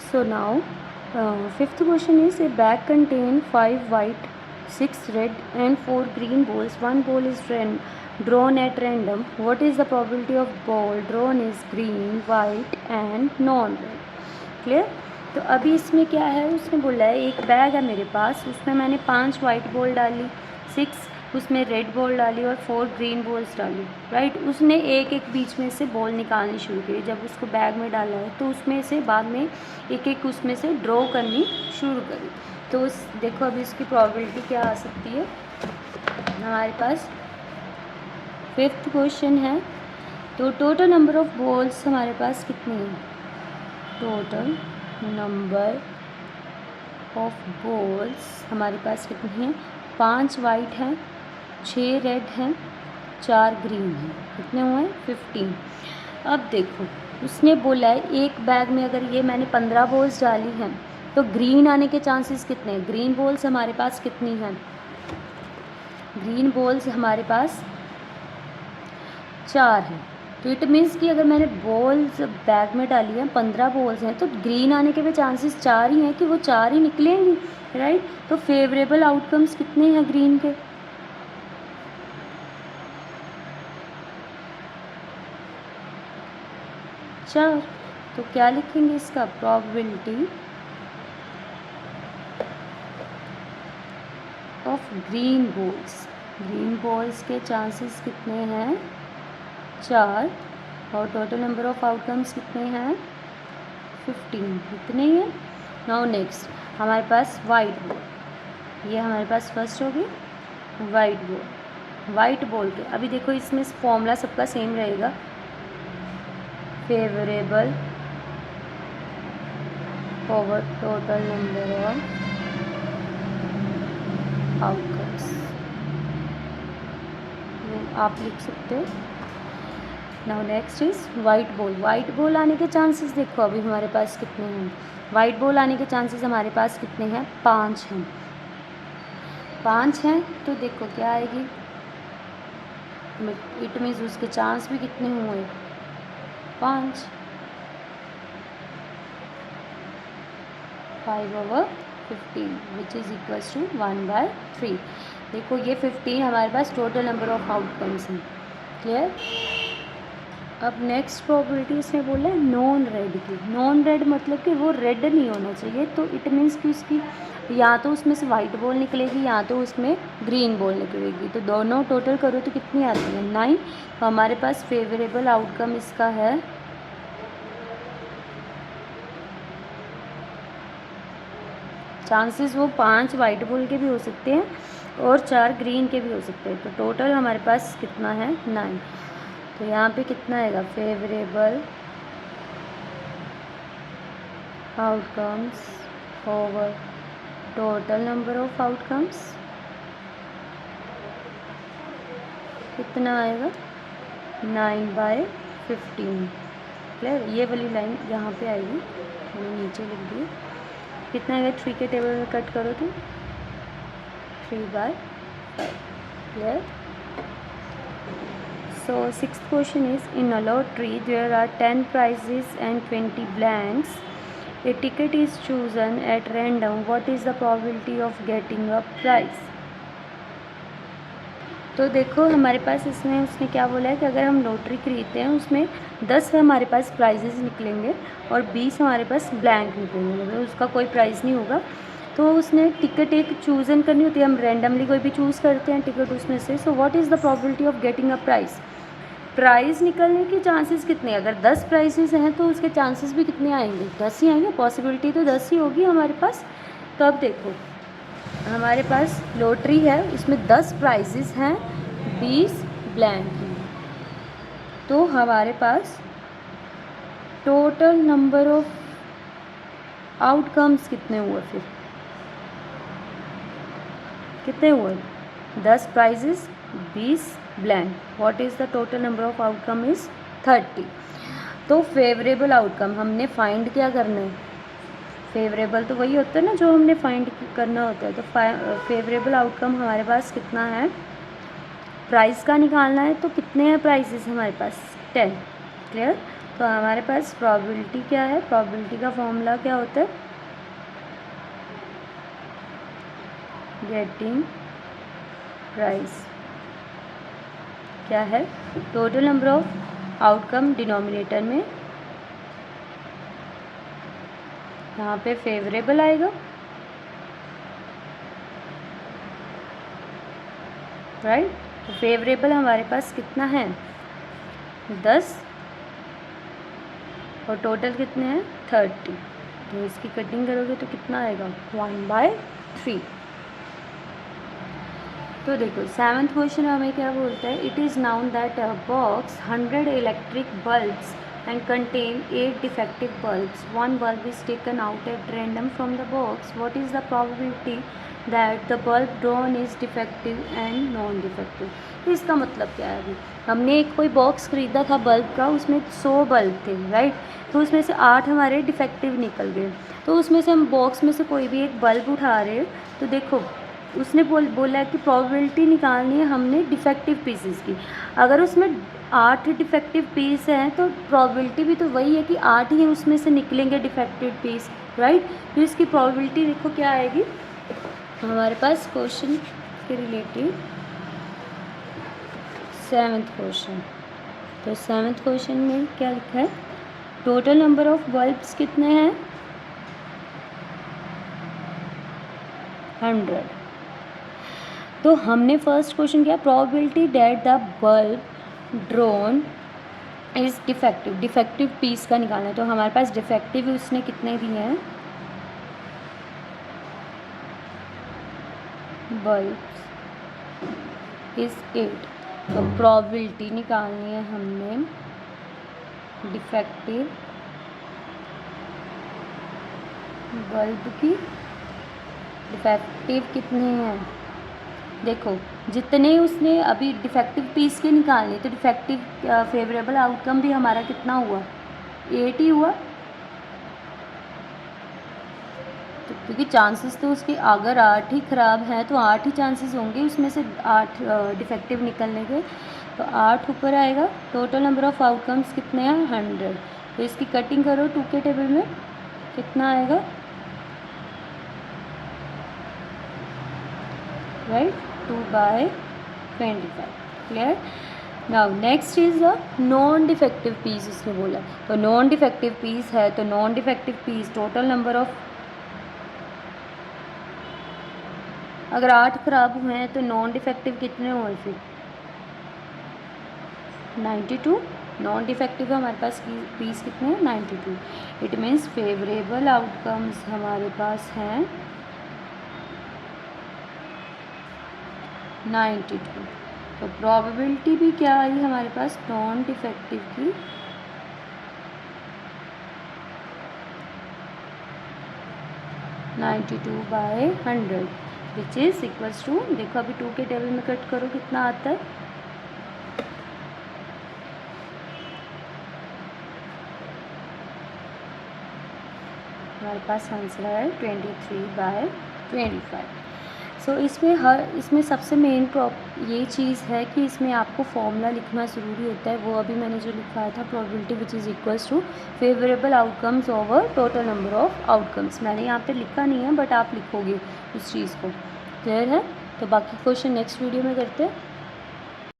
So now, fifth question is a bag contain 5 white, 6 red and 4 green balls. One ball is drawn at random. What is the probability of ball drawn is green, white and non-red? Clear. तो अभी इसमें क्या है, उसने बोला है एक bag है मेरे पास, उसमें मैंने 5 वाइट बॉल डाली, 6 उसमें रेड बॉल डाली और 4 ग्रीन बॉल्स डाली, राइट। उसने एक एक बीच में से बॉल निकालनी शुरू की। जब उसको बैग में डाला है तो उसमें से बाद में एक एक उसमें से ड्रॉ करनी शुरू करी। तो उस देखो अभी इसकी प्रोबेबिलिटी क्या आ सकती है हमारे पास। फिफ्थ क्वेश्चन है, तो टोटल नंबर ऑफ बॉल्स हमारे पास कितनी है। टोटल नंबर ऑफ बॉल्स हमारे पास कितनी है, 5 वाइट हैं, 6 रेड हैं, 4 ग्रीन हैं। कितने हुए हैं, 15। अब देखो उसने बोला है एक बैग में अगर ये मैंने 15 बॉल्स डाली हैं तो ग्रीन आने के चांसेस कितने हैं। ग्रीन बॉल्स हमारे पास कितनी हैं, ग्रीन बॉल्स हमारे पास 4 हैं। तो इट मीन्स कि अगर मैंने बॉल्स बैग में डाली हैं, 15 बॉल्स हैं, तो ग्रीन आने के भी चांसेस 4 ही हैं कि वो 4 ही निकलेंगी, राइट। तो फेवरेबल आउटकम्स कितने हैं ग्रीन के, 4। तो क्या लिखेंगे इसका, प्रोबेबिलिटी ऑफ ग्रीन बॉल्स के चांसेस कितने हैं, 4। और टोटल नंबर ऑफ आउटकम्स कितने हैं, 15। इतने ही है। नाउ नेक्स्ट हमारे पास वाइट बॉल, ये हमारे पास फर्स्ट होगी वाइट बॉल के। अभी देखो इसमें फॉर्मूला सबका सेम रहेगा, favourable over total number of outcomes आप लिख सकते हो। Now next is white ball आने के चांसेस देखो अभी हमारे पास कितने हैं। वाइट बॉल आने के चांसेस हमारे पास कितने हैं, 5 हैं। 5 हैं तो देखो क्या आएगी, इट मीन्स उसके चांस भी कितने हुए, 5 5/15 विच इज़ इक्वल्स टू 1/3। देखो ये 15 हमारे पास टोटल नंबर ऑफ आउटकम्स हैं, क्लियर। अब नेक्स्ट प्रोबेबिलिटी इसने बोला है नॉन रेड की। नॉन रेड मतलब कि वो रेड नहीं होना चाहिए, तो इट मीन्स कि उसकी या तो उसमें से वाइट बॉल निकलेगी या तो उसमें ग्रीन बॉल निकलेगी। तो दोनों टोटल करो तो कितनी आती है, 9। तो हमारे पास फेवरेबल आउटकम इसका है चांसेस वो 5 वाइट बॉल के भी हो सकते हैं और 4 ग्रीन के भी हो सकते हैं। तो टोटल हमारे पास कितना है, 9। तो यहाँ पे कितना आएगा, favourable outcomes over total number of outcomes कितना आएगा, 9/15। क्लियर। ये वाली लाइन यहाँ पे आएगी, मैंने नीचे लिख दी। कितना आएगा, 3 के टेबल में कट करो तो 3/5। Clear. So sixth question is, in a lottery there are 10 prizes and 20 blanks. A ticket is chosen at random. What is the probability of getting a prize? तो देखो हमारे पास इसमें उसने क्या बोला है कि अगर हम लॉटरी खरीदते हैं उसमें 10 हमारे पास प्राइजेस निकलेंगे और 20 हमारे पास ब्लैंक निकलेंगे, मतलब उसका कोई प्राइज़ नहीं होगा। तो उसने टिकट एक चूज़न करनी होती है, हम रैंडमली कोई भी चूज़ करते हैं टिकट उसमें से। So what is the probability of getting a price निकलने के चांसेस कितने, अगर 10 प्राइजेस हैं तो उसके चांसेस भी कितने आएंगे, 10 ही आएंगे। पॉसिबिलिटी तो 10 ही होगी हमारे पास। तो अब देखो हमारे पास लॉटरी है, उसमें 10 प्राइजेस हैं, 20 ब्लैंक हैं। तो हमारे पास टोटल नंबर ऑफ आउटकम्स कितने हुए, फिर कितने हुए, 10 prizes, 20 blank. What is the total number of outcome is 30। तो फेवरेबल आउटकम हमने फाइंड क्या करना है, फेवरेबल तो वही होता है ना जो हमने फाइंड करना होता है। तो फेवरेबल आउटकम हमारे पास कितना है, प्राइस का निकालना है। तो कितने हैं प्राइजेस हमारे पास, 10। क्लियर। तो हमारे पास प्रोबेबिलिटी क्या है, प्रोबेबिलिटी का फॉर्मूला क्या होता है, गेटिंग प्राइस क्या है, total number of outcome denominator में यहाँ पे फेवरेबल आएगा, राइट। तो फेवरेबल हमारे पास कितना है 10 और टोटल कितने हैं 30। तो इसकी कटिंग करोगे तो कितना आएगा 1/3। तो देखो 7th क्वेश्चन हमें क्या बोलता है, it is noun that a box 100 electric bulbs and contain 8 defective bulbs. One bulb is taken out at random from the box. What is the probability that the bulb drawn is defective and non-defective? तो इसका मतलब क्या है, अभी हमने एक कोई box ख़रीदा था बल्ब का, उसमें 100 बल्ब थे, राइट। तो उसमें से 8 हमारे डिफेक्टिव निकल गए। तो उसमें से हम बॉक्स में से कोई भी एक बल्ब उठा रहे हैं, तो देखो उसने बोला है कि प्रोबेबिलिटी निकालनी है हमने डिफेक्टिव पीसेस की। अगर उसमें 8 डिफेक्टिव पीस हैं तो प्रोबेबिलिटी भी तो वही है कि 8 ही उसमें से निकलेंगे डिफेक्टिव पीस, राइट। तो इसकी प्रोबेबिलिटी देखो क्या आएगी हमारे पास क्वेश्चन के रिलेटेड 7th क्वेश्चन। तो 7th क्वेश्चन में क्या लिखा है, टोटल नंबर ऑफ बल्ब्स कितने हैं 100। तो हमने फर्स्ट क्वेश्चन किया probability that the bulb drawn is defective, defective piece का निकालना है। तो हमारे पास डिफेक्टिव उसने कितने दिए हैं, बल्ब इज़ 8। तो प्रोबेबिलिटी निकालनी है हमने डिफेक्टिव बल्ब की। डिफेक्टिव कितने हैं, देखो जितने उसने अभी डिफेक्टिव पीस के निकालने, तो डिफेक्टिव फेवरेबल आउटकम भी हमारा कितना हुआ 8 ही हुआ। तो क्योंकि चांसेस तो उसके अगर 8 ही ख़राब हैं तो 8 ही चांसेस होंगे उसमें से 8 डिफेक्टिव निकलने के। तो 8 ऊपर आएगा। टोटल नंबर ऑफ आउटकम्स कितने हैं 100। तो इसकी कटिंग करो 2 के टेबल में, कितना आएगा, right 2/25। Clear. Now next is a non defective piece उसने बोला। तो नॉन डिफेक्टिव पीस है तो non defective piece total number of, अगर 8 खराब हुए हैं तो नॉन डिफेक्टिव कितने हुए फिर 92। नॉन डिफेक्टिव हमारे पास पीस कितने हैं 92। इट मीन्स फेवरेबल आउटकम्स हमारे पास हैं 92। तो प्रोबेबिलिटी भी क्या आई हमारे पास नॉन डिफेक्टिव की 92/100 विच इज इक्वल्स टू, देखो अभी 2 के टेबल में कट करो कितना आता है, हमारे पास आंसर है 23/25। सो इसमें सबसे मेन ये चीज़ है कि इसमें आपको फॉर्मूला लिखना ज़रूरी होता है। वो अभी मैंने जो लिखा था probability which is equals to favourable outcomes over total number of outcomes, मैंने यहाँ पे लिखा नहीं है बट आप लिखोगे उस चीज़ को। क्लियर है। तो बाकी क्वेश्चन नेक्स्ट वीडियो में करते हैं।